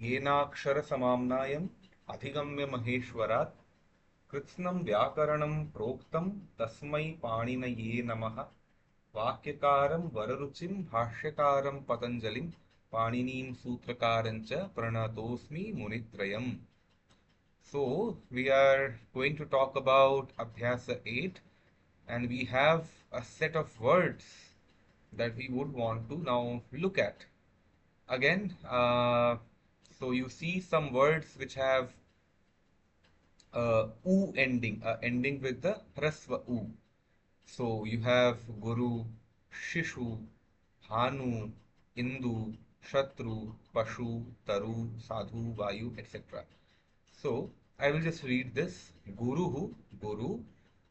येनाक्षरसमाम्नायम् अधिगम्य महेश्वरात् कृत्स्नं व्याकरणं प्रोक्तं तस्मै पाणिनये नमः। वाक्यकारं वररुचिं भाष्यकारं पतञ्जलिं पाणिनीं सूत्रकारं च प्रणतोऽस्मि मुनित्रयम्। So we are going to talk about Abhyasa 8, and we have a set of words that we would want to now look at. Again, so you see some words which have u ending, ending with the hrasva u. So you have Guru, Shishu, Hanu, Indu, Shatru, Pashu, Taru, Sadhu, Vayu, etc. So I will just read this. Guruhu, Guru,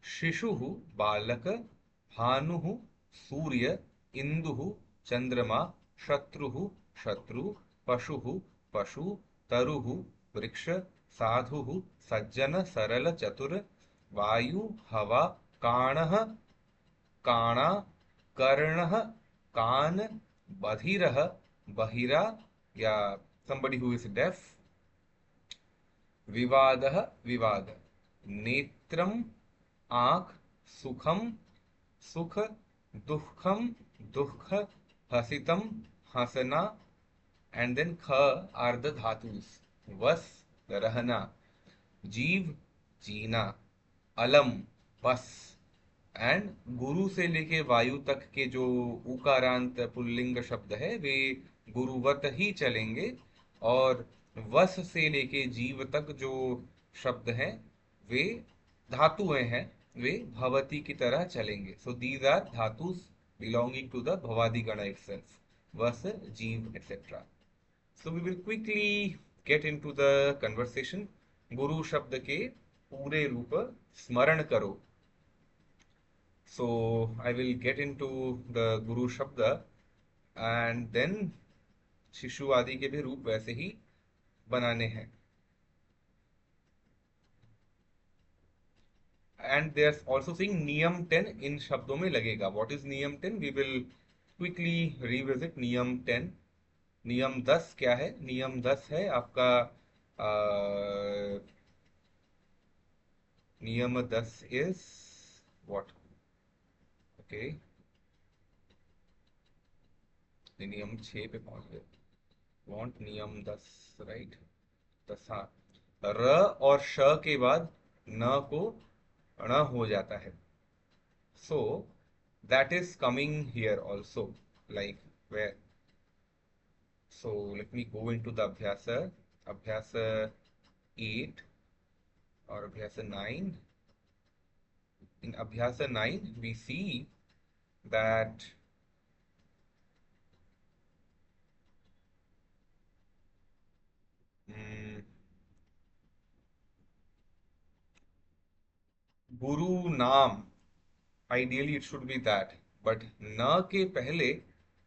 Shishuhu, Balaka, Hanuhu, Surya, Induhu, Chandrama, Shatruhu, Shatru, Pashuhu, Pashu, Taruhu, Vriksha, Sadhuhu, Sajjana, Sarala, Chatur, Vayu, Hava, Kanah, Kana, Karnah, Kan, Badhirah, Bahira, yeah, somebody who is deaf, विवादः विवाद, नेत्रम आंख, सुखम सुख, दुखम दुख, हसितम हसना, and then kha are the dhatus. Was the रहना, जीव जीना, अलम बस, एंड गुरु से लेके वायु तक के जो उकारांत पुल्लिंग शब्द है वे गुरुवत ही चलेंगे, और वस से लेके जीव तक जो शब्द हैं वे धातुएं हैं, वे भवती की तरह चलेंगे. सो दीज आर धातुस बिलोंगिंग टू द भवादि गण इटसेल्फ, वस, जीव, etc. So we will quickly get into the conversation. गुरु शब्द के पूरे रूप स्मरण करो. So I will get into the Guru Shabda, and then शिशु आदि के भी रूप वैसे ही बनाने हैं. And there's also saying नियम 10 इन शब्दों में लगेगा. What is नियम 10? We will quickly revisit नियम 10. नियम 10 क्या है? नियम 10 है आपका नियम 10 is what? Okay, नियम 6 पे पहुंच गए. Want नियम 10, राइट? 10, हाँ. र और श के बाद न को ण हो जाता है. So that is coming here also, like where. So let me go in to the अभ्यास. अभ्यास 8 और अभ्यास 9. इन अभ्यास 9 वी सी दैट गुरु नाम, ideally it should be that, but न के पहले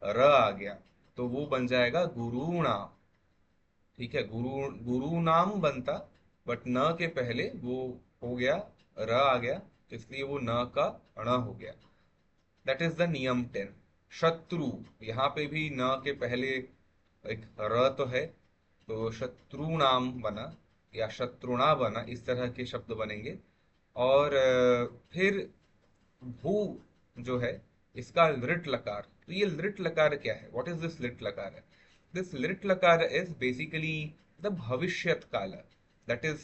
र आ गया तो वो बन जाएगा गुरु नाम. ठीक है, गुरु गुरु नाम बनता, बट न के पहले वो हो गया, र आ गया, तो इसलिए वो न का ण हो गया. दैट इज द नियम 10. शत्रु, यहाँ पे भी न के पहले एक र तो है, तो शत्रु नाम बना या शत्रुणा बना, इस तरह के शब्द बनेंगे. और फिर भू जो है इसका लृट लकार. तो ये लृट लकार क्या है? व्हाट इज दिस लृट लकार? दिस लृट लकार इज बेसिकली द भविष्यत काल. दैट इज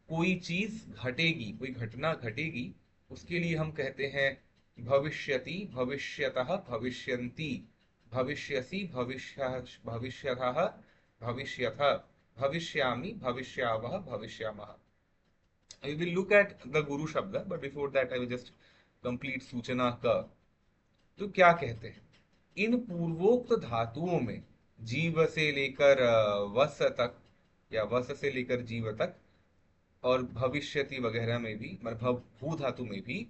कोई चीज घटेगी, कोई घटना घटेगी, उसके लिए हम कहते हैं भविष्यति, भविष्यतः, भविष्यन्ति, भविष्यसि, भविष्य, भविष्यतः, भविष्यथ, भविष्यामि, भविष्यावः, भविष्यामः. We will look at the Guru Shabda, but before that I will just complete सूचना का. तो क्या कहते हैं? इन पूर्वोक्त धातुओं में जीव से लेकर वस तक, या वस से लेकर जीव तक, और भविष्यति वगैरह में भी, मतलब भू धातु में भी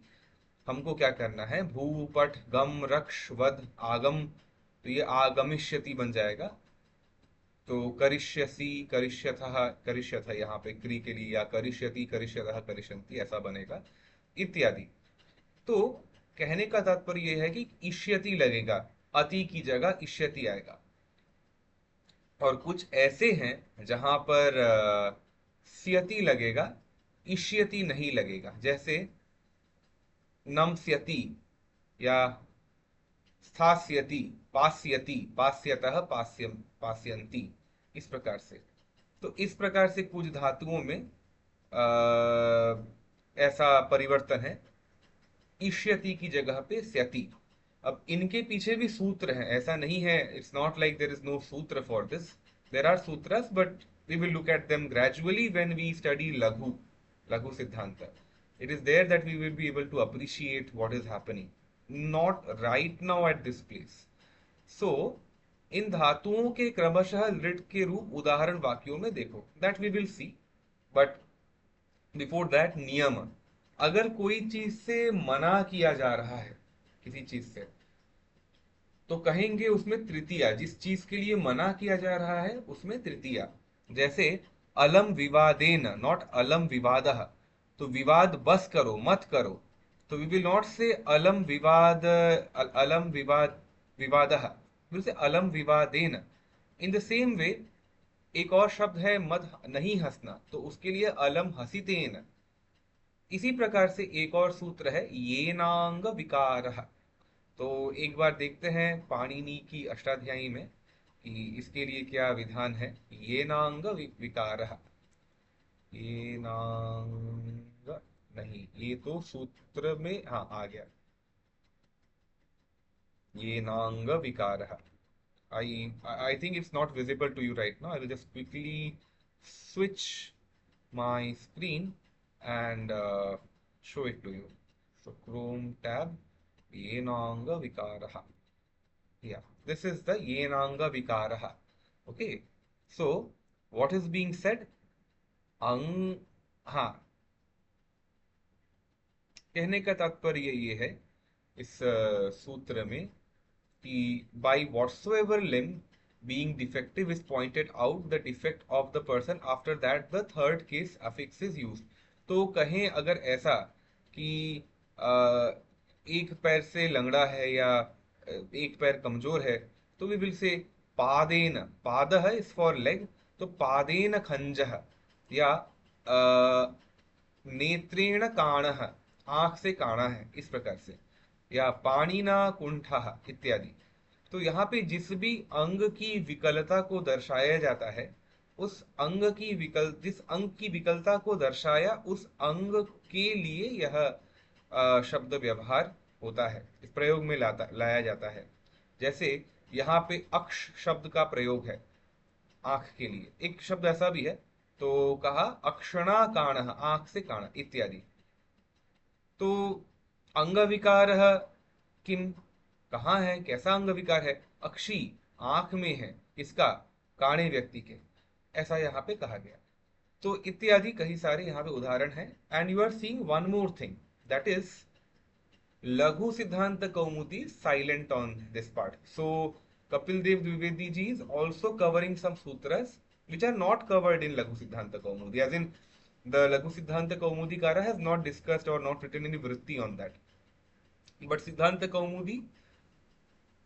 हमको क्या करना है? भू, पट, गम, रक्ष, वध, आगम. तो ये आगमिष्यति बन जाएगा. तो करिष्यसि, करिष्यथः, करिष्यथ यहाँ पे क्री के लिए, या करिष्यति, करिष्यतः, करिष्यन्ति ऐसा बनेगा, इत्यादि. तो कहने का तात्पर्य यह है कि इष्यति लगेगा, अति की जगह इष्यति आएगा. और कुछ ऐसे हैं जहां पर स्यति लगेगा, इष्यति नहीं लगेगा। जैसे नमस्यति या स्थास्यति, पास्यति, पास्यतः, पास्यम, पास्यन्ति, इस प्रकार से। तो इस प्रकार से कुछ धातुओं में ऐसा परिवर्तन है, इष्यति की जगह पे स्यति। अब इनके पीछे भी सूत्र हैं, ऐसा नहीं है, it's not like there is no सूत्र फॉर दिस। देयर आर सूत्रस, but we will look at them gradually when we study लघु, लघु सिद्धांत। It is there that we will be able to appreciate what is happening, not right now at this place. So इन धातुओं के क्रमशः लृट के रूप उदाहरण वाक्यों में देखो, that we will see. But before that, नियम। अगर कोई चीज से मना किया जा रहा है, किसी चीज से, तो कहेंगे उसमें तृतीया। जिस चीज के लिए मना किया जा रहा है उसमें तृतीया। जैसे अलम विवादेन, नॉट अलम विवादः। तो विवाद बस करो, मत करो। तो वी विल नॉट से अलम विवाद, अलम विवाद, विवादः, विल से अलम विवादेन। इन द सेम वे, एक और शब्द है मत नहीं हंसना, तो उसके लिए अलम हसितेन। इसी प्रकार से एक और सूत्र है येनांग विकारः। तो एक बार देखते हैं पाणिनि की अष्टाध्यायी में कि इसके लिए क्या विधान है। येनांग विकारः, येनांग, नहीं, ये तो सूत्र में, हाँ आ गया, येनांग विकारः। I I think it's not visible to you right now. I will just quickly switch my screen and show it to you. So Chrome tab, Yenanga Vikaraha. Yeah, this is the Yenanga Vikaraha. Okay, so what is being said? Ang, हाँ, कहने का तात्पर्य ये है इस सूत्र में कि by whatsoever limb being defective is pointed out the defect of the person, after that the third case affix is used। तो कहें अगर ऐसा कि एक पैर से लंगड़ा है या एक पैर कमजोर है, तो वी विल से पादेन, पादः इज फॉर लेग, तो पादेन खंजः, या नेत्रेण काणः, आंख से काणा है, इस प्रकार से, या पाणिना कुंठः इत्यादि। तो यहाँ पे जिस भी अंग की विकलता को दर्शाया जाता है, उस अंग की जिस अंग की विकलता को दर्शाया उस अंग के लिए यह शब्द व्यवहार होता है, इस प्रयोग में लाया जाता है। जैसे यहाँ पे अक्ष शब्द का प्रयोग है आंख के लिए, एक शब्द ऐसा भी है, तो कहा अक्षणा काण, आंख से काण इत्यादि। तो अंग विकार किम, कहाँ है, कैसा अंग विकार है? अक्षी, आंख में है, किसका? काणे व्यक्ति के, ऐसा यहाँ पे कहा गया। तो इत्यादि कई सारे यहाँ पे उदाहरण हैं। And you are seeing one more thing, that is Laghu Siddhanta Kaumudi silent on this part. So Kapil Dev Dwivedi ji is also covering some sutras which are not covered in Laghu Siddhanta Kaumudi, as in the Laghu Siddhanta Kaumudi Kara has not discussed or not written any vritti on that. But Siddhanta Kaumudi,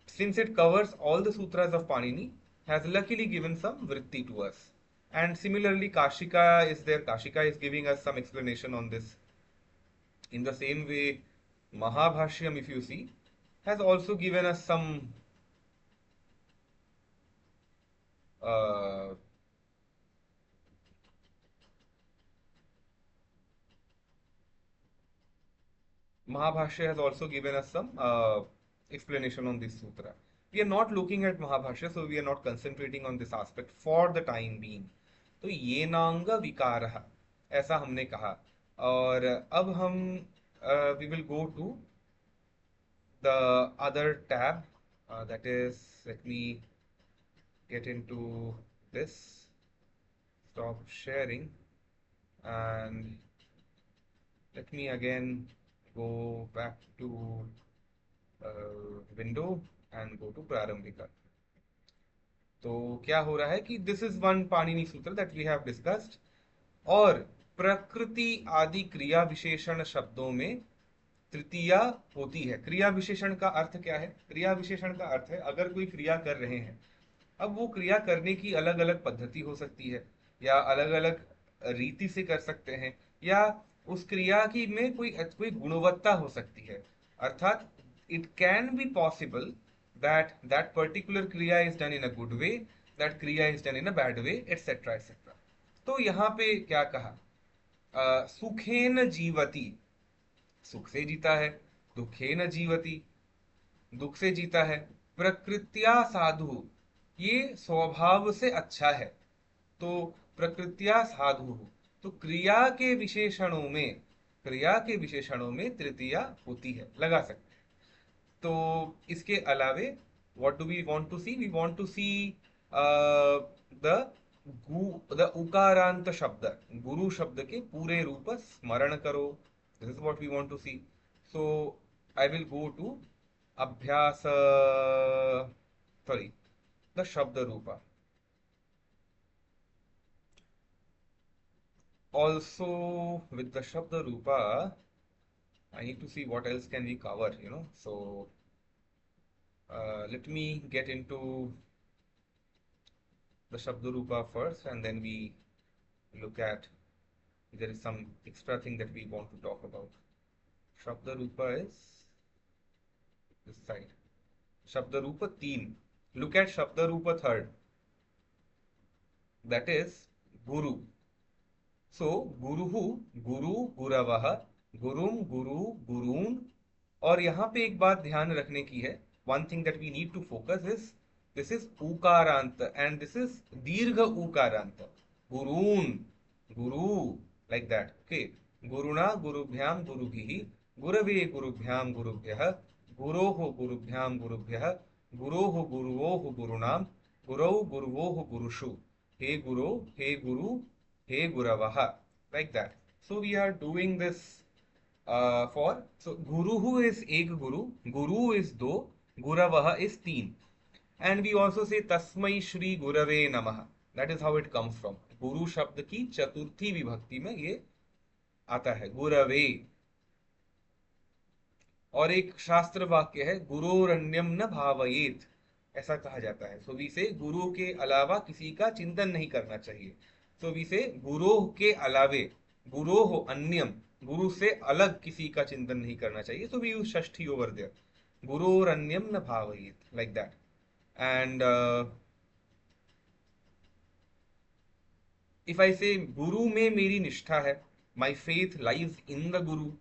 since it covers all the sutras of Panini, has luckily given some vritti to us. And similarly, Kashika is there. Kashika is giving us some explanation on this. In the same way, Mahabhashyam, if you see, has also given us some uh, Mahabhashya has also given us some explanation on this sutra. We are not looking at Mahabhashya, so we are not concentrating on this aspect for the time being. तो ये नांग विकारः, ऐसा हमने कहा। और अब हम we will go to the other tab, that is, let me get into this, stop sharing, and let me again go back to window and go to Prarambhika। तो क्या हो रहा है कि दिस इज वन पाणिनि सूत्र that we have discussed. और प्रकृति आदि क्रिया विशेषण शब्दों में तृतीया होती है। क्रिया विशेषण का अर्थ क्या है? क्रिया विशेषण का अर्थ है अगर कोई क्रिया कर रहे हैं अब वो क्रिया करने की अलग अलग पद्धति हो सकती है, या अलग अलग रीति से कर सकते हैं, या उस क्रिया की में कोई कोई गुणवत्ता हो सकती है। अर्थात it can be possible that that particular kriya is done in a good way, that kriya is done in a bad way, etc etc। तो यहाँ पे क्या कहा, सुखेन जीवति, सुख से जीता है, दुखेन जीवति, दुख से जीता है, प्रकृत्या साधु, ये स्वभाव से अच्छा है। तो प्रकृत्या साधु, तो क्रिया के विशेषणों में, क्रिया के विशेषणों में तृतीया होती है, लगा सकते हैं। तो इसके अलावे what do we want to see, we want to see the the उकारांत शब्द, गुरु शब्द के पूरे रूप स्मरण करो, this is what we want to see. So I will go to अभ्यास, सॉरी, द शब्द रूपा। Also with the shabda rupa, I need to see what else can we cover, you know. So let me get into the Shabda Rupa first, and then we look at if there is some extra thing that we want to talk about. Shabda Rupa is this side. Shabda Rupa 3. Look at Shabda Rupa third. That is Guru. So Guruhu, Guru, Guravah, Gurum, Guru, Gurun। और यहाँ पे एक बात ध्यान रखने की है, one thing that we need to focus is, this is उकारांत एंड दिस इज दीर्घ उकारांत, गुरून, गुरु, लाइक दैट, ओके। गुरुणा गुरुभ्याम गुरुभिः, गुरवे गुरुभ्याम गुरुभ्यः, गुरोः गुरुभ्याम गुरुभ्यः, गुरोः गुरुवोः गुरुणाम, गुरौ गुरुवोः गुरुषु, हे गुरो, हे गुरु, हे गुरवः, like that। So we are doing this for, so guruhu is ek guru, guru is do, guravah is teen, and we also say tasmai shri gurave namah, that is how it comes from। गुरु शब्द की चतुर्थी विभक्ति में ये आता है, गुरवे। और एक शास्त्र वाक्य है, गुरोरन्यम न भावयेत, ऐसा कहा जाता है। सो वी से गुरु के अलावा किसी का चिंतन नहीं करना चाहिए। सो वी से गुरोह के अलावे, गुरोह अन्यम, गुरु से अलग किसी का चिंतन नहीं करना चाहिए। सो वी यूज षष्ठी ओवर देयर, गुरोरन्यम न भावयेत, like that. And if I say गुरु में मेरी निष्ठा है, my faith lies in the गुरु,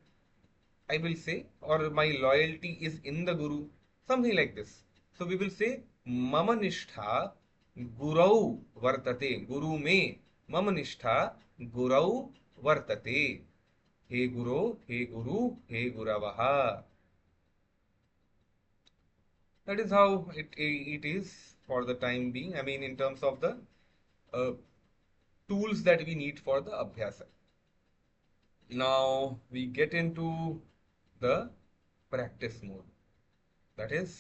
I will say, or my loyalty is in the Guru, something like this. So we will say, Mama Nishtha Gurau Vartate, Guru me, Mama Nishtha Gurau Vartate, He Guru, He Guru, He Guravaha। That is how it is for the time being. I mean, in terms of the uh, tools that we need for the Abhyasa. Now we get into the practice mode. That is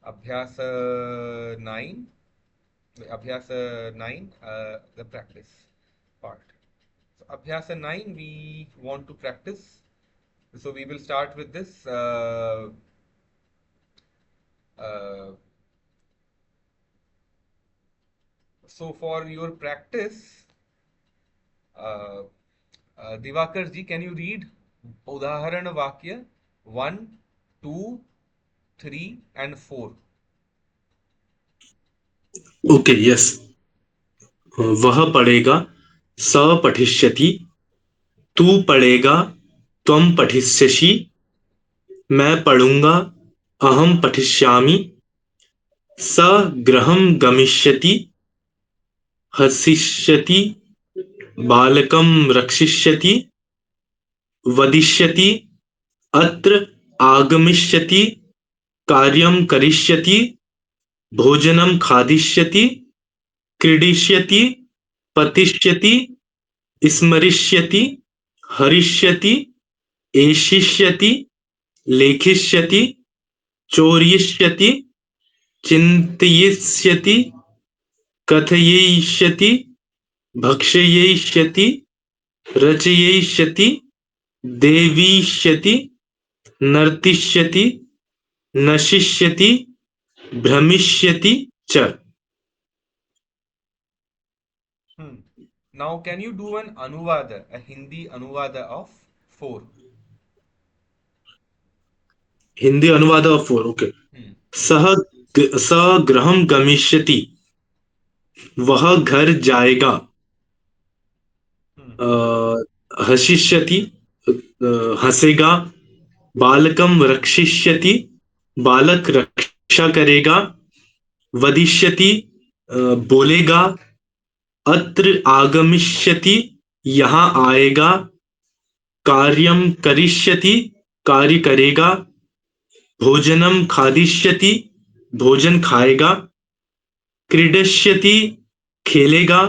Abhyas 9, Abhyas 9, the practice part। So Abhyas 9, we want to practice. So we will start with this. Uh, so for your practice, Divakar ji, can you read Udaharan Vakya 1, 2, 3 and 4? Okay yes. वह पढ़ेगा, स पठिष्यति, तू पढ़ेगा, त्वं पठिष्यसि, मैं पढ़ूंगा, अहं पठिष्यामि, स गृहं गमिष्यति, हसिष्यति, बालकं रक्षिष्यति, वदिष्यति, अत्र आगमिष्यति, कार्यं करिष्यति, भोजनं खादिष्यति, क्रीडिष्यति, पतिष्यति, स्मरिष्यति, हरिष्यति, एषिष्यति, लेखिष्यति, चोरयिष्यति, चिन्तयिष्यति, कथयिष्यति, भक्षयिष्यति, रचयिष्यति, देविष्यति, नर्तिष्यति, नशिष्यति, भ्रमिष्यति च। Hmm. Now, can you do an anuvada, a Hindi anuvada of four? Hindi अनुवाद ऑफ फोर ओके Hmm. सह स गृहं गमिष्यति वह घर जाएगा Hmm. हशिष्यति हंसेगा बालकम रक्षिष्यति बालक रक्षा करेगा वदिष्यति बोलेगा अत्र आगमिष्यति यहाँ आएगा कार्यम करिष्यति कार्य करेगा भोजनम खादिष्यति भोजन खाएगा क्रीडिष्यति खेलेगा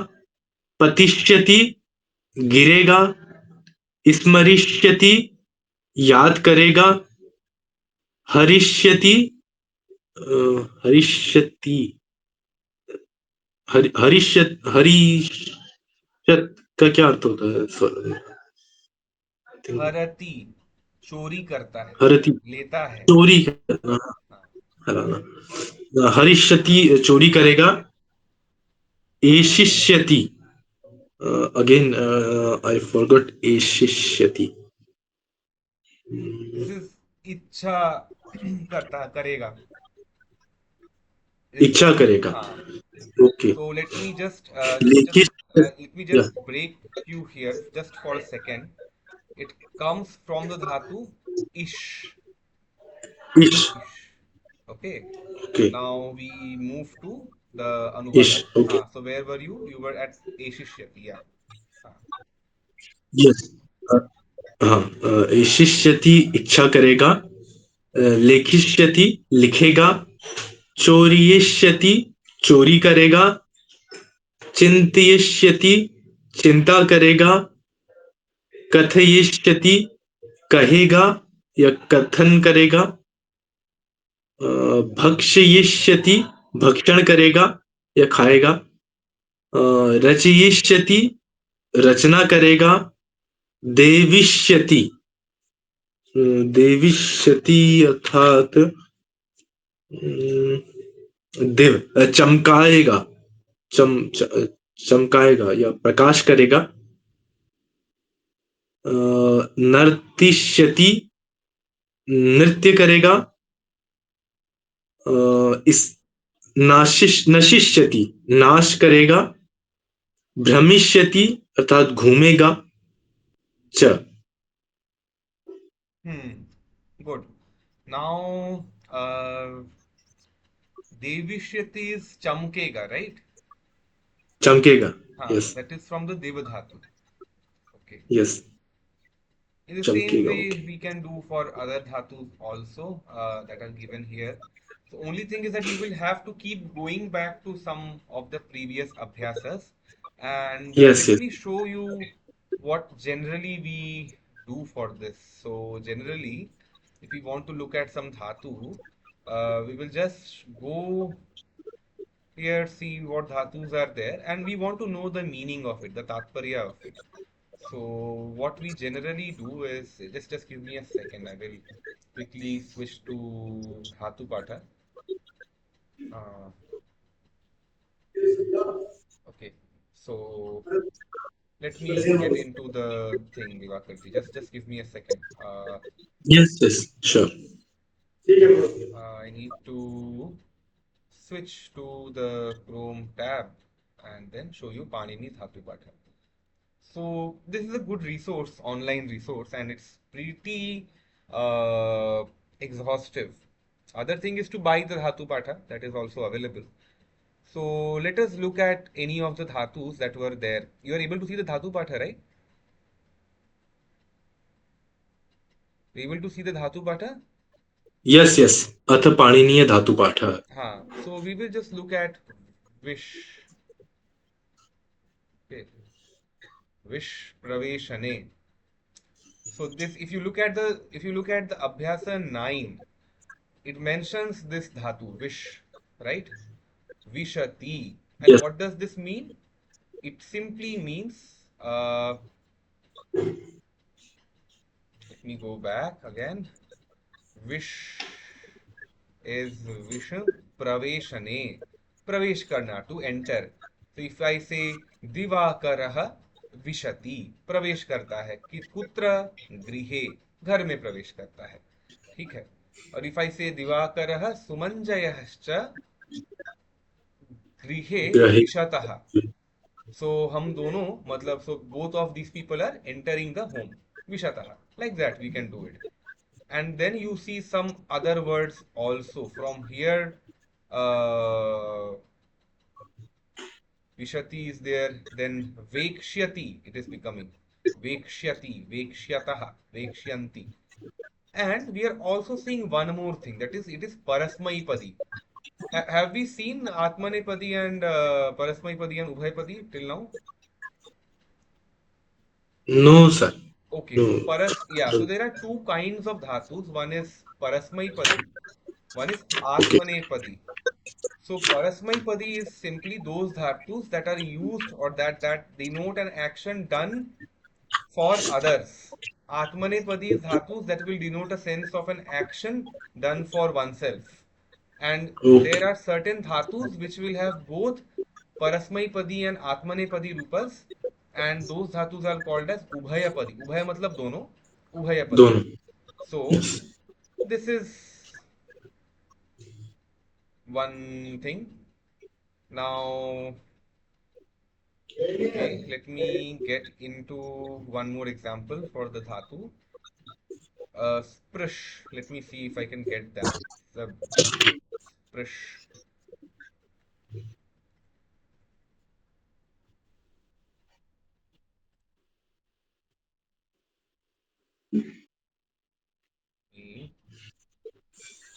पतिष्यति गिरेगा स्मरिष्यति याद करेगा हरिष्यति हरिष्यति हरिष्यत का क्या अर्थ होता है हरति, चोरी करता है, हरति लेता है। चोरी करना हाँ। हराना हरिष्यति चोरी करेगा एशिष्यति अगेन आई फॉरगॉट एशिष्यति दिस इज इच्छा करता करेगा। इस इच्छा करेगा हाँ। ओके So लेकिन let me just break you here just for a second. It comes from the dhatu ish. इश Ish. Okay. Okay Now we move to the इश anuvada. Okay So where were you? You were at eshishyati. Yeah. हाँ. Yes हाँ एशिष्यति इच्छा करेगा लेखिष्यति लिखेगा चोरियष्यति चोरी करेगा चिंतयिष्यति चिंता करेगा कथयिष्यति कहेगा या कथन करेगा भक्षयिष्यति भक्षण करेगा या खाएगा रचयिष्यति रचना करेगा देविष्यति देविष्यति अर्थात दिव चमकाएगा चमकाएगा या प्रकाश करेगा नर्तिष्यति नृत्य करेगा इस नशिष्यति नाश करेगा भ्रमिष्यति अर्थात घूमेगा च Hmm. Good. Now, devishyati is chamkega, right? चमकेगा हाँ. Yes That is from the deva dhatu. Okay. Yes In the same चमकेगा way, okay we can do for other dhatus also that are given here. The only thing is that you will have to keep going back to some of the previous abhyasas. And yes let yes me show you what generally we do for this. So generally, if we want to look at some dhatu, we will just go here, see what dhatus are there, and we want to know the meaning of it, the tatparya of it. So what we generally do is just give me a second. I will quickly switch to Dhatu Patha. Uh, okay. So let me get into the thing, Divakarji. Just give me a second. Yes yes sure I need to switch to the Chrome tab and then show you Panini Dhatu Patha. So this is a good resource, online resource, and it's pretty uh, exhaustive. Other thing is to buy the Dhatu Patha that is also available. So let us look at any of the dhatus that were there. You are able to see the Dhatu Patha, right? You able to see the Dhatu Patha? Yes yes अथ पाणिनीय धातु पाठ हाँ. So we will just look at wish. Okay. Wish Praveshane. So this, if you look at the Abhyasa 9, it mentions this dhatu, wish, right? Vishati. And yes what does this mean? It simply means, let me go back again. Wish is Vishu Praveshane. Pravesh karna, to enter. So if I say दिवाकरः विशति, प्रवेश करता है कि कुत्र, गृहे, घर में प्रवेश करता है, ठीक है। और इफ आई से दिवाकरः सुमंजयश्च गृहे ग्रहे विशतः, सो हम दोनों, मतलब so both of these people are entering the home विशतः, like that we can do it. And then you see some other words also from here. uh, Vishati is there, then Vekshyati, it is becoming Vekshyati, Vekshyatah, Vekshyanti. And we are also seeing one more thing, that is, it is Parasmaipadi. Have we seen Atmanepadi and Parasmaipadi and Ubhayapadi till now? No, sir. Okay, so No. so there are two kinds of dhatus. One is Parasmaipadi, one is Okay. Atmanepadi. So Parasmaipadi is simply those dhatus that are used, or that denote an action done for others. Atmanepadi is dhatus that will denote a sense of an action done for oneself. And there Okay. are certain dhatus which will have both Parasmaipadi and Atmanepadi rupas, and those dhatus are called as Ubhayapadi. Ubhaya matlab dono, Ubhayapadi. दोनों. So Yes. this is one thing. Now, okay, let me get into one more example for the dhatu. Sprish. Let me see if I can get that. Sprish. Okay,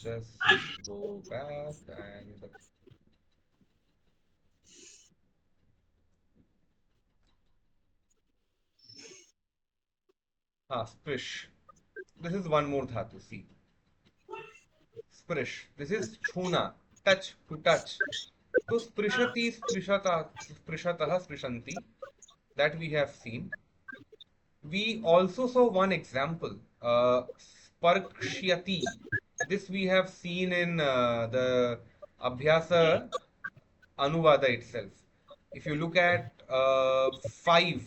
just go back and sprish. This is one more dhatu. See, sprish. This is chuna. Touch, to touch. So sprishati, sprishata, sprishatah, sprishanti. That we have seen. We also saw one example, sparkshyati. This we have seen in the Abhyasa Anuvada itself. If you look at 5,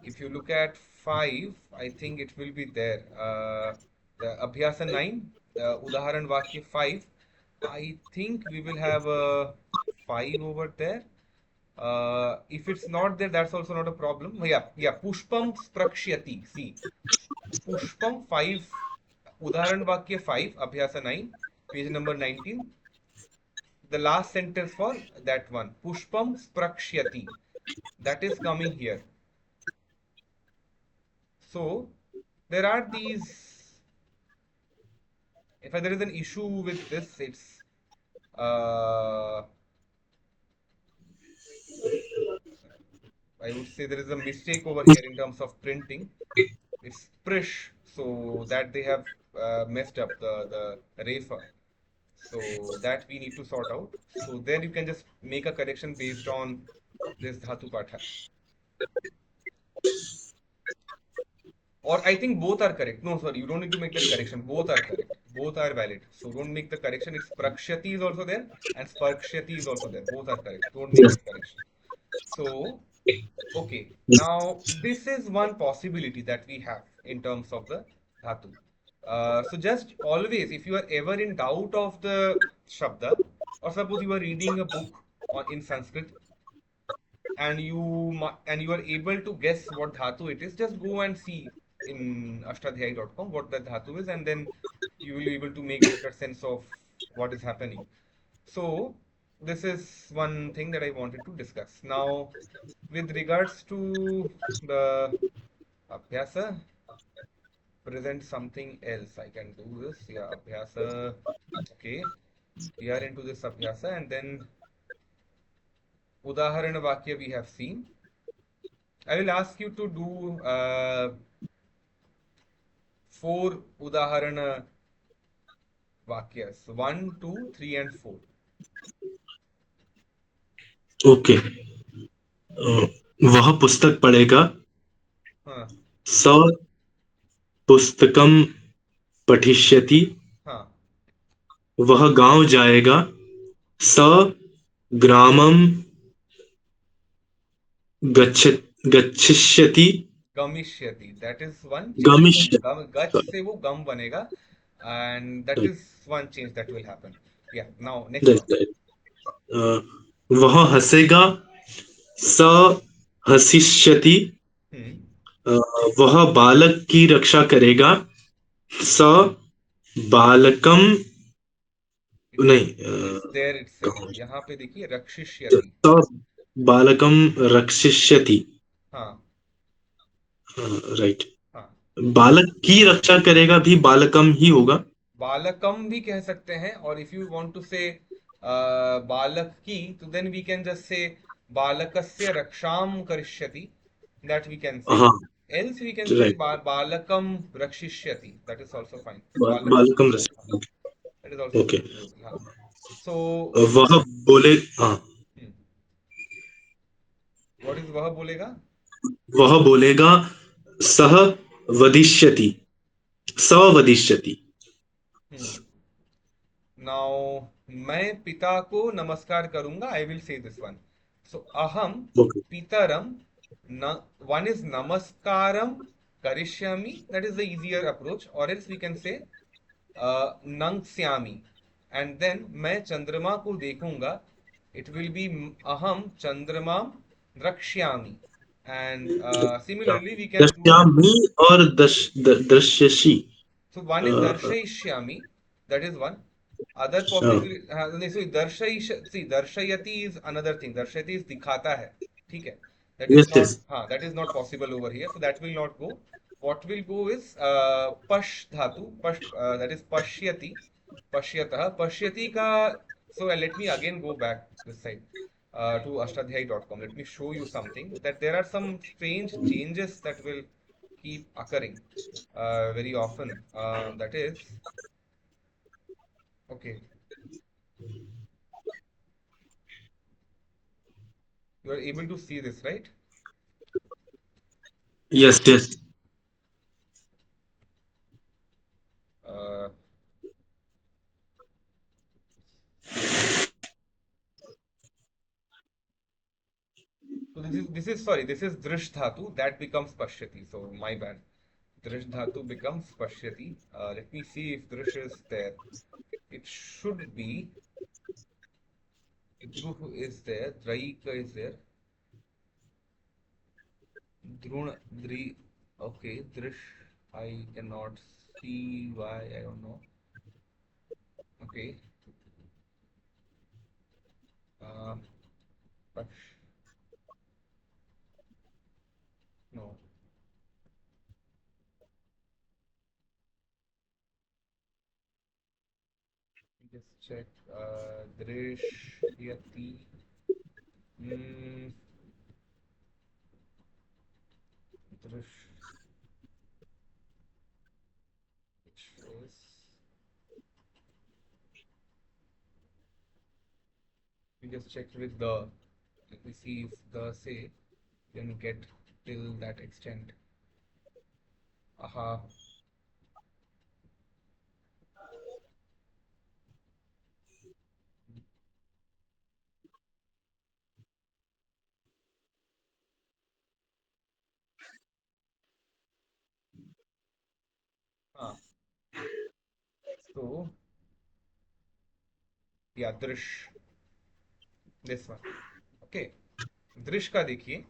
if you look at 5, I think it will be there. The Abhyasa 9, the Udaharan Vakya 5, I think we will have a 5 over there. If it's not there, that's also not a problem. Yeah, yeah. Pushpam sprakshyati. See, Pushpam 5, Udaharan Vakya 5, Abhyasa 9, page number 19. The last sentence for that one, Pushpam sprakshyati. That is coming here. So, there are these. If there is an issue with this, it's. Uh, I would say there is a mistake over here in terms of printing. It's Prish, so that they have messed up the refa. So that we need to sort out. So then you can just make a correction based on this dhatu patha. Or I think both are correct. No, sorry, you don't need to make that correction. Both are correct. Both are valid. So don't make the correction. It's prakshyati is also there and sparkshyati is also there. Both are correct. Don't make Yes. that correction. So, okay. Now, this is one possibility that we have in terms of the dhatu. So just always, if you are ever in doubt of the shabda, or suppose you are reading a book in Sanskrit, and you are able to guess what dhatu it is, just go and see in ashtadhyayi.com what the dhatu is, and then you will be able to make better sense of what is happening. So this is one thing that I wanted to discuss. Now, with regards to the abhyasa, present something else. I can do this. Yeah, abhyasa. Okay, we are into this abhyasa, and then udaharana vakya we have seen. I will ask you to do 4 udaharana vakyas. 1, 2, 3, and 4. Okay. वह पुस्तक पढ़ेगा. हाँ, स पुस्तकम पठिष्यति. हाँ, वह गांव जाएगा. स ग्रामम गच्छ गच्छिष्यति गमिष्यति, that is one change from गमिष्य गम, गच से वो गम बनेगा, and that is one change that will happen. या now next one. That's right. वह हंसेगा, स हसिष्यति। हम्म। अ, वह बालक की रक्षा करेगा, स बालकम। नहीं, इट्स देयर इटसेल्फ, कहाँ? यहाँ पे देखिए रक्षिष्यति। स बालकम रक्षिष्यति। हाँ। राइट। हाँ। बालक की रक्षा करेगा भी बालकम ही होगा। बालकम भी कह सकते हैं, और इफ यू वांट टू से बालक की, तो then we can just say बालकस्य रक्षाम करिष्यति, दैट वी कैन से। हाँ। else we can say right. balakam rakshishyati, that is also fine, balak बालकम yeah, रक्षिष्यति। that is also okay. doable, हाँ। So वह बोले, हाँ, hmm, what is वह बोलेगा? वह बोलेगा, सह वदिष्यति। स वदिष्यति। हम्म। नाउ मैं पिता को नमस्कार करूंगा, I will say this one. So अहम ओके। पितरम न, वन इज नमस्कारम करिष्यामि, that is the easier approach, और एल्स वी कैन से नंग्स्यामि, एंड देन मैं चंद्रमा को देखूंगा, इट विल बी अहम चंद्रमा द्रक्ष्यामि, and similarly we can do. दृश्यामि और दृश्यसि। So one is darshayishyami, that is one. Other possibility, नहीं, so see, darshayati is another thing. Darshayati is दिखाता है, ठीक है? That is yes not, yes. हाँ, that is not possible over here. So that will not go. What will go is pash dhatu, pash, that is pashyati, pashyatah, pashyati ka. So let me again go back this side to ashtadhyay.com. Let me show you something, that there are some strange changes that will keep occurring very often. That is, okay, you are able to see this, right? Yes yes. Uh, so this is sorry, this is drish dhatu that becomes pashyati. So my bad. Drish dhatu becomes pashyati. Let me see if drish is there. It should be. Druh is there. Draika is there. Drun, dri. Okay, drish. I cannot see why. I don't know. Okay. Uh, pash, no. Just check. Drishyati. Mm, drish. Which is. We just checked with the. Let me see if the say can get till that extent. Aha. हाँ. So yeah, drish. This one. Okay. दृश का देखिए,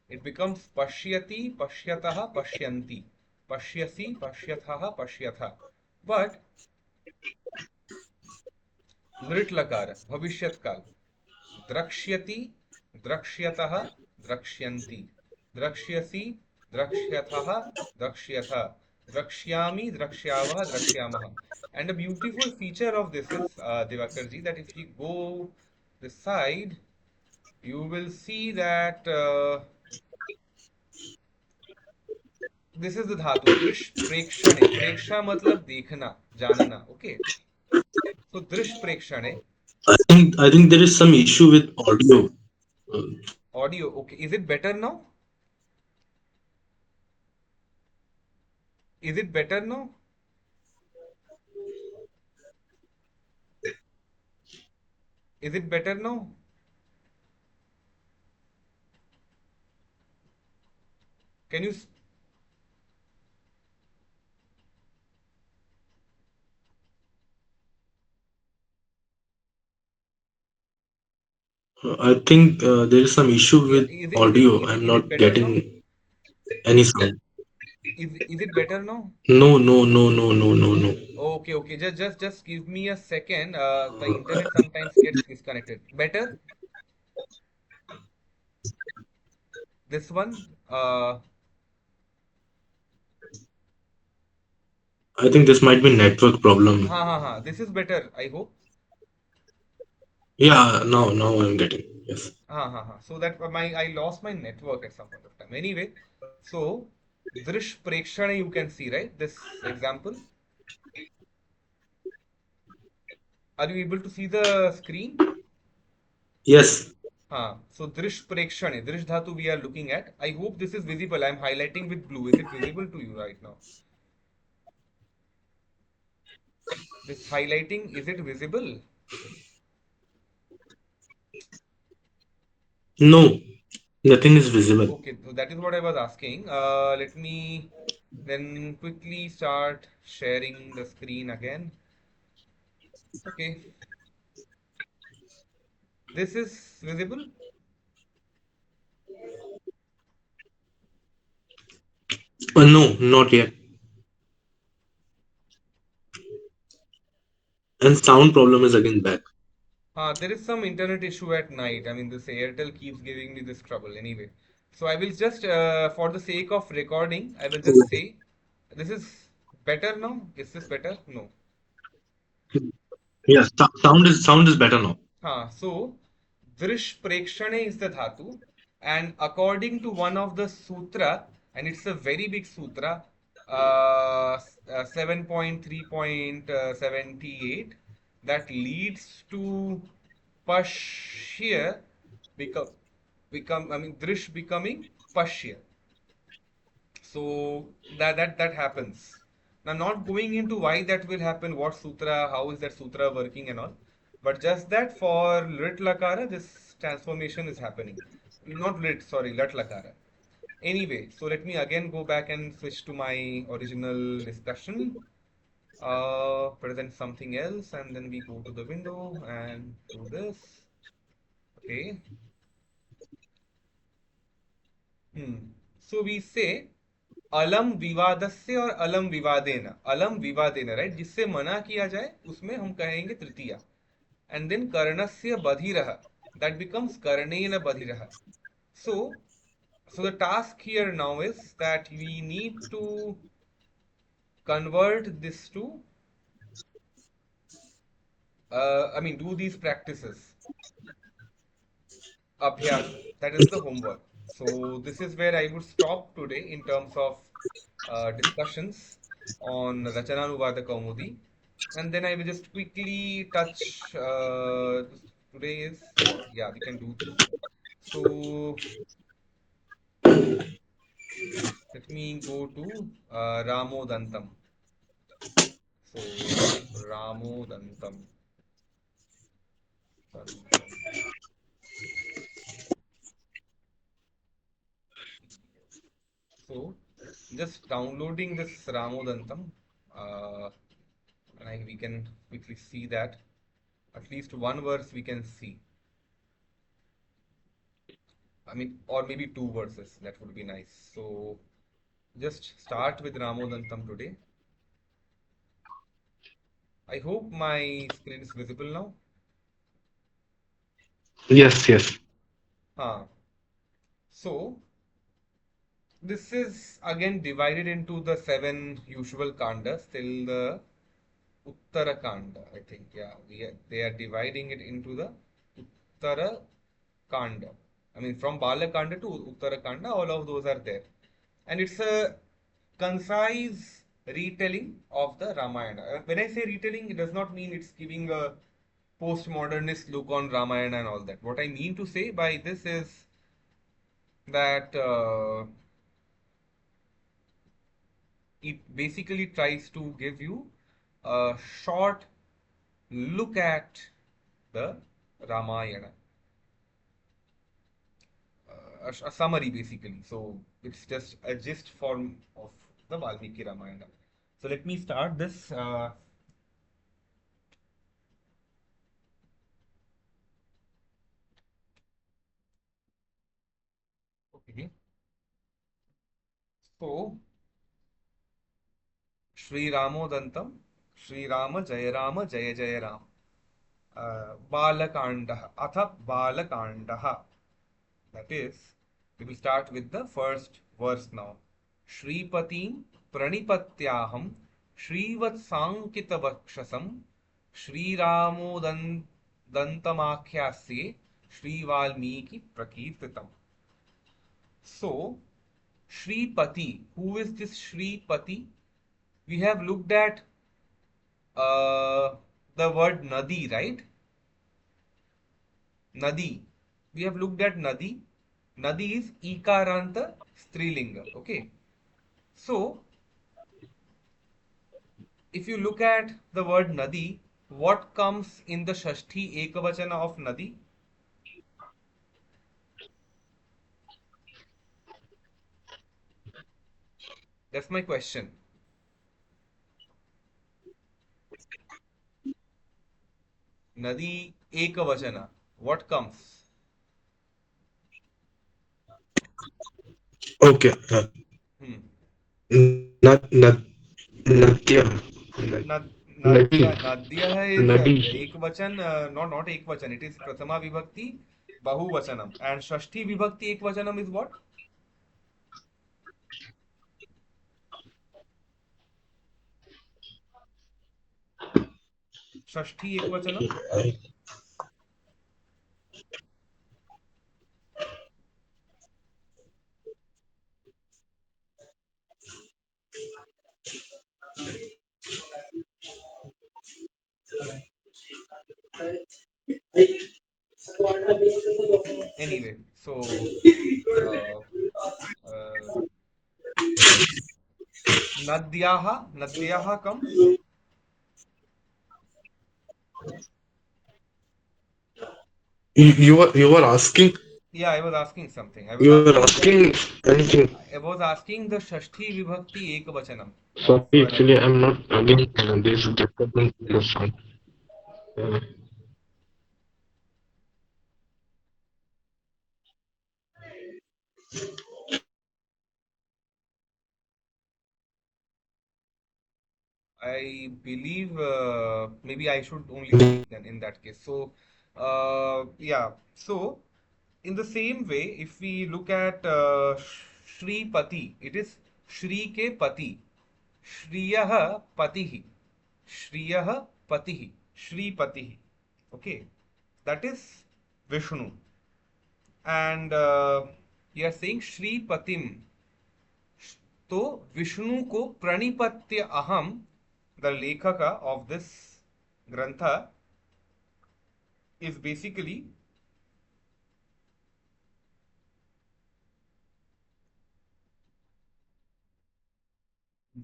it becomes pashyati, pashyatah, pashyanti, pashyasi, pashyatah, pashyatha. But लृट लकार भविष्यत काल, द्रक्ष्यति, द्रक्ष्यतः, द्रक्ष्यन्ति, द्रक्ष्यसि, द्रक्ष्यथः, द्रक्ष्यथ, द्रक्ष्यामि, द्रक्ष्यावः, द्रक्ष्यामः. And a beautiful feature of this is, Divakarji, that if you go this side, you will see that this is the dhatu, दृश प्रेक्षणे, प्रेक्षा मतलब देखना, जानना, okay? So दृश प्रेक्षणे, I think there is some issue with audio. Uh, audio, okay. Is it better now? Is it better now? Is it better now? Can you? I think there is some issue Yeah, with audio. I'm is it not better now? getting any sound. Is it better now? No, no, no, no, no, no, no. Okay, okay. Just give me a second. The internet sometimes gets disconnected. Better? This one? I think this might be network problem. This is better, I hope. Yeah, now I'm getting. Yes. So that I lost my network at some point of time. Anyway, so Drish Prekshana you can see, right? This example. Are you able to see the screen? Yes. So Drish Prekshane, Drish Dhatu we are looking at. I hope this is visible. I'm highlighting with blue. Is it visible to you right now? This highlighting, is it visible? No, nothing is visible. Okay, so that is what I was asking. Let me then quickly start sharing the screen again. Okay, this is visible. No, not yet. And sound problem is again back. There is some internet issue at night. I mean, this Airtel keeps giving me this trouble anyway. So I will just, for the sake of recording, I will just say, this is better now. Is this better? No. Yes, sound is better now. So Drish Prekshane is the dhatu, and according to one of the sutra, and it's a very big sutra, 7.3.78, that leads to Pashya become I mean Drish becoming Pashya. So that happens. Now, not going into why that will happen, what sutra, how is that sutra working and all, but just that for Lit Lakara, this transformation is happening. Not Lit, sorry, Lat Lakara. Anyway, so let me again go back and switch to my original discussion. Present something else, and then we go to the window and do this. Okay. Hmm. So we say अलम विवादस्य और अलम विवादेन, अलम विवादेन, right, जिससे मना किया जाए उसमें हम कहेंगे तृतीया. एंड देन कर्णस्य बधिरः, दैट बिकम्स कर्णेन बधिरः. So, so the task here now is that we need to convert this to, I mean, do these practices. Abhyas. That is the homework. So this is where I would stop today in terms of discussions on Rachananuvada Kaumudi. And then I will just quickly touch, today is what? Yeah, we can do this. So let me go to Ramodantam. So Ramodantam. Dantam. So just downloading this Ramodantam. Uh, we can quickly see that at least one verse we can see. I mean, or maybe two verses. That would be nice. So just start with Ramodantam today. I hope my screen is visible now. Yes, yes. Huh. So this is again divided into the seven usual kandas till the Uttara Kanda. I think, yeah, they are dividing it into the Uttara Kanda. I mean, from Bala Kanda to Uttara Kanda, all of those are there. And it's a concise retelling of the Ramayana. When I say retelling, it does not mean it's giving a postmodernist look on Ramayana and all that. What I mean to say by this is that it basically tries to give you a short look at the Ramayana. a summary basically. So it's just a gist form of the Valmiki Ramayana. So let me start this. Okay. So Sri Ramodantam, Sri Rama Jaya Rama Jaya Jaya Ram. Balakandah, Atha Balakandah. That is, we will start with the first verse now. Shripatim Pranipatyaham Shrivatsankitavakshasam Shriramodantamakhyasse Shri Valmiki Prakirtitam. So, Shripati, who is this Shripati? We have looked at the word Nadi, right? Nadi. We have looked at Nadi. Nadi is Ikaranta Strilinga. Okay. So, if you look at the word Nadi, what comes in the Shashti Ekavachana of Nadi? That's my question. Nadi Ekavachana. What comes? Okay. Hmm. Nad, Nadya. Nad, Nadi. Nadya is Nadi. Ekvachan, not Ekvachan. It is Prathama Vibhakti Bahuvachanam. And Shashti Vibhakti Ekvachanam is what? Shashti Ekvachanam? Anyway, so uh, uh, Nadyaha comes. You were asking. Yeah, I was asking something. I was You were asking the asking anything. I was asking the Shashti Vibhakti Ekavachanam of Sorry, actually, Nadi. I'm not again. There's disturbance in the sound. Uh, I believe maybe I should only speak then in that case. So, yeah. So, in the same way, if we look at Shri Pati, it is Shri ke Pati. Shriyah Patihi. Shriyah Patihi. Shri Patihi. Okay. That is Vishnu. And you are saying Shri Patim. तो विष्णु को प्रणिपत्य अहम the लेखक of this ग्रंथ is basically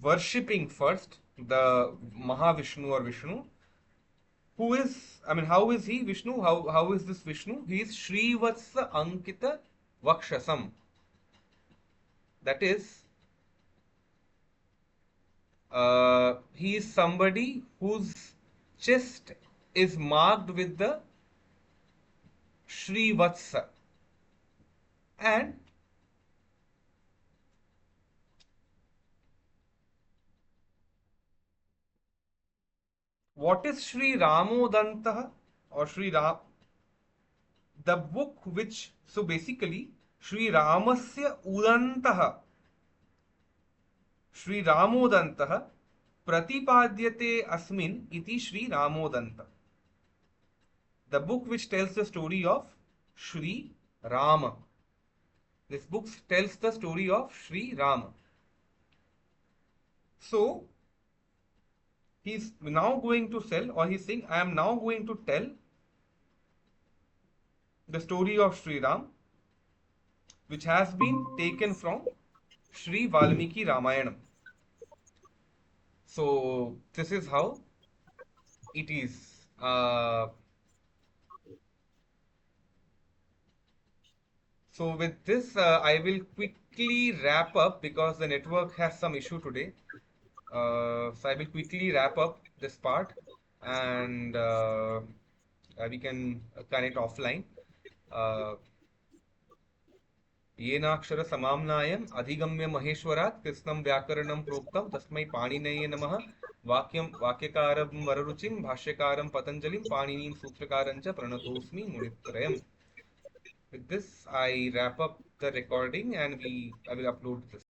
worshipping first the Mahavishnu or Vishnu, who is, I mean, how is he Vishnu? How is this Vishnu? He is Srivatsa Ankita Vakshasam. That is, he is somebody whose chest is marked with the Srivatsa. And what is Sri Ramodantah or Sri Ram? The book which, so basically, Sri Ramasya Udantah, Sri Ramodantah, Pratipadyate Asmin iti Sri Ramodanta. The book which tells the story of Sri Rama. This book tells the story of Sri Rama. So, he's now going to tell, or he's saying, I am now going to tell the story of Sri Ram, which has been taken from Sri Valmiki Ramayanam. So this is how it is. So with this, I will quickly wrap up because the network has some issue today. So I will quickly wrap up this part, and we can connect offline. Uh, येनाक्षर समाम्नायम् अधिगम्य महेश्वरात् कृत्स्नं व्याकरणं प्रोक्तं तस्मै पाणिनये नमः. वाक्यकारं वररुचिं भाष्यकारं पतञ्जलिं पाणिनीं सूत्रकारं च प्रणतोऽस्मि मुनित्रयम्. With this, I wrap up the recording, and I will upload this.